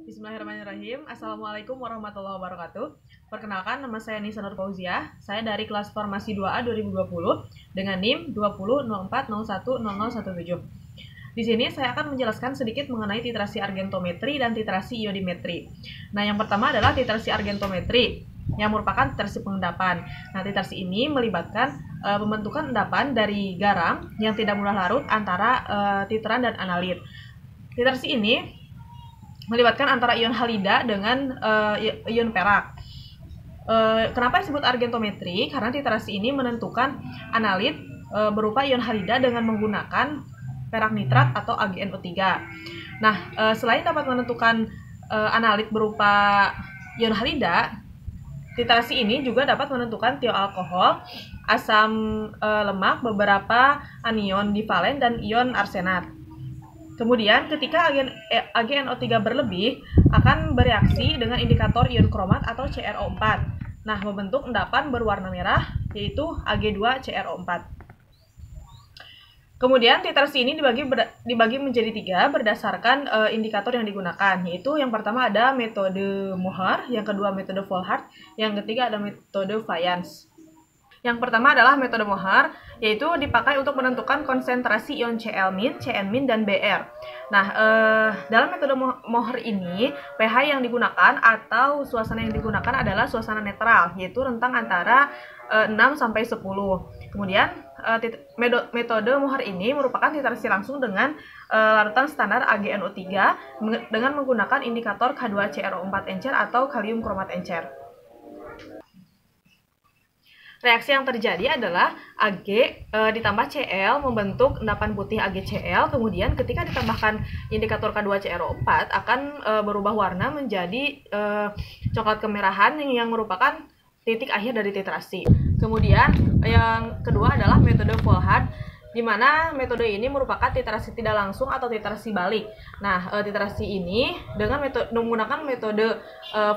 Bismillahirrahmanirrahim. Assalamualaikum warahmatullahi wabarakatuh. Perkenalkan, nama saya Nisa Nur Fauzia. Saya dari kelas Farmasi 2A 2020 dengan NIM 2004010017. Di sini saya akan menjelaskan sedikit mengenai titrasi argentometri dan titrasi iodimetri. Nah, yang pertama adalah titrasi argentometri yang merupakan titrasi pengendapan. Nah, titrasi ini melibatkan pembentukan endapan dari garam yang tidak mudah larut antara titeran dan analit. Titrasi ini melibatkan antara ion halida dengan ion perak. Kenapa disebut argentometri? Karena titrasi ini menentukan analit berupa ion halida dengan menggunakan perak nitrat atau AgNO3. Nah, selain dapat menentukan analit berupa ion halida, titrasi ini juga dapat menentukan tioalkohol, asam lemak, beberapa anion divalen, dan ion arsenat. Kemudian, ketika AgNO3 berlebih, akan bereaksi dengan indikator ion kromat atau CrO4. Nah, membentuk endapan berwarna merah, yaitu Ag2CrO4. Kemudian, titrasi ini dibagi menjadi 3 berdasarkan indikator yang digunakan, yaitu yang pertama ada metode Mohr, yang kedua metode Volhard, yang ketiga ada metode Fayence. Yang pertama adalah metode Mohr, yaitu dipakai untuk menentukan konsentrasi ion Cl-, Cn-, dan Br. Nah, dalam metode Mohr ini, pH yang digunakan atau suasana yang digunakan adalah suasana netral, yaitu rentang antara 6-10. Kemudian, metode Mohr ini merupakan titrasi langsung dengan larutan standar AgNO3 dengan menggunakan indikator K2CrO4 encer atau kalium kromat encer. Reaksi yang terjadi adalah Ag ditambah Cl membentuk endapan putih AgCl, kemudian ketika ditambahkan indikator K2CrO4 akan berubah warna menjadi coklat kemerahan yang merupakan titik akhir dari titrasi. Kemudian yang kedua adalah metode Volhard, di mana metode ini merupakan titrasi tidak langsung atau titrasi balik. Nah, titrasi ini dengan menggunakan metode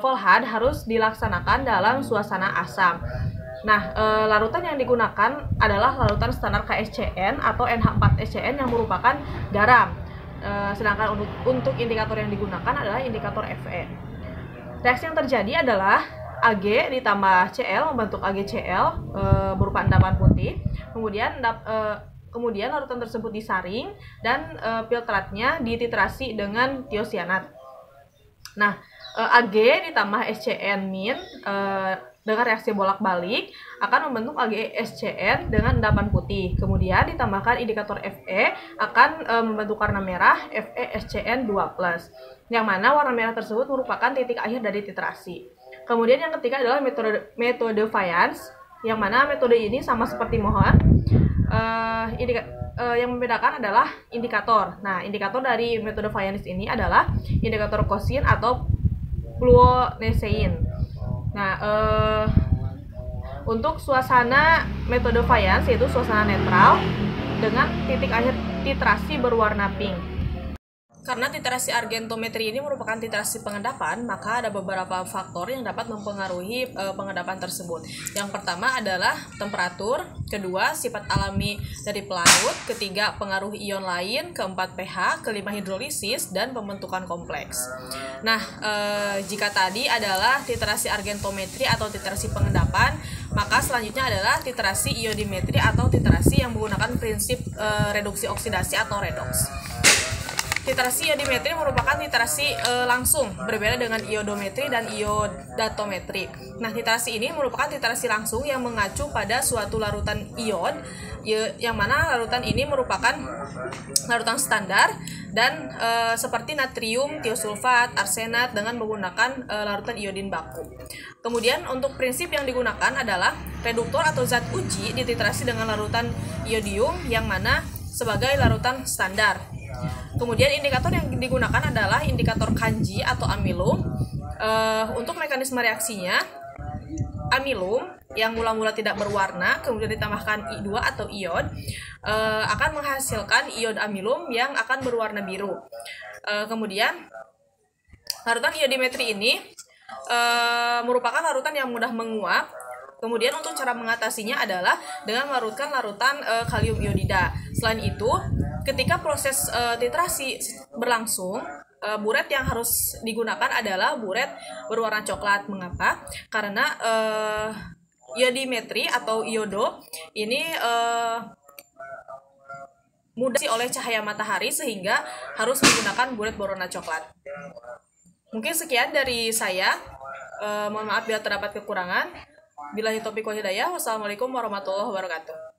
Volhard harus dilaksanakan dalam suasana asam. Nah, larutan yang digunakan adalah larutan standar KSCN atau NH4SCN yang merupakan garam. Sedangkan untuk indikator yang digunakan adalah indikator Fe. Reaksi yang terjadi adalah Ag ditambah Cl membentuk AgCl berupa endapan putih. Kemudian larutan tersebut disaring dan filtratnya dititrasi dengan tiosianat. Nah, Ag ditambah SCN- dengan reaksi bolak-balik akan membentuk AgSCN dengan endapan putih. Kemudian ditambahkan indikator Fe akan membentuk warna merah FeSCN2+, yang mana warna merah tersebut merupakan titik akhir dari titrasi. Kemudian yang ketiga adalah metode Fayence, yang mana metode ini sama seperti Mohr. Yang membedakan adalah indikator. Nah, indikator dari metode Fayence ini adalah indikator Cosin atau fluonesein. Nah, untuk suasana metode Fayence yaitu suasana netral dengan titik akhir titrasi berwarna pink. Karena titrasi argentometri ini merupakan titrasi pengendapan, maka ada beberapa faktor yang dapat mempengaruhi pengendapan tersebut. Yang pertama adalah temperatur, kedua sifat alami dari pelarut, ketiga pengaruh ion lain, keempat pH, kelima hidrolisis, dan pembentukan kompleks. Nah, jika tadi adalah titrasi argentometri atau titrasi pengendapan, maka selanjutnya adalah titrasi iodimetri atau titrasi yang menggunakan prinsip reduksi oksidasi atau redox. Titrasi iodimetri merupakan titrasi langsung, berbeda dengan iodometri dan iodatometri. Nah, titrasi ini merupakan titrasi langsung yang mengacu pada suatu larutan iod, yang mana larutan ini merupakan larutan standar dan seperti natrium, tiosulfat, arsenat dengan menggunakan larutan iodin baku. Kemudian untuk prinsip yang digunakan adalah reduktor atau zat uji dititrasi dengan larutan iodium yang mana sebagai larutan standar. Kemudian indikator yang digunakan adalah indikator kanji atau amilum. Untuk mekanisme reaksinya, amilum yang mula-mula tidak berwarna kemudian ditambahkan I2 atau iod akan menghasilkan iod amilum yang akan berwarna biru. Kemudian larutan iodimetri ini merupakan larutan yang mudah menguap. Kemudian untuk cara mengatasinya adalah dengan melarutkan larutan kalium iodida. Selain itu, ketika proses titrasi berlangsung, buret yang harus digunakan adalah buret berwarna coklat. Mengapa? Karena iodimetri atau iodo ini mudah oleh cahaya matahari sehingga harus menggunakan buret berwarna coklat. Mungkin sekian dari saya. Mohon maaf bila terdapat kekurangan. Billahi taufiq wal hidayah. Wassalamualaikum warahmatullahi wabarakatuh.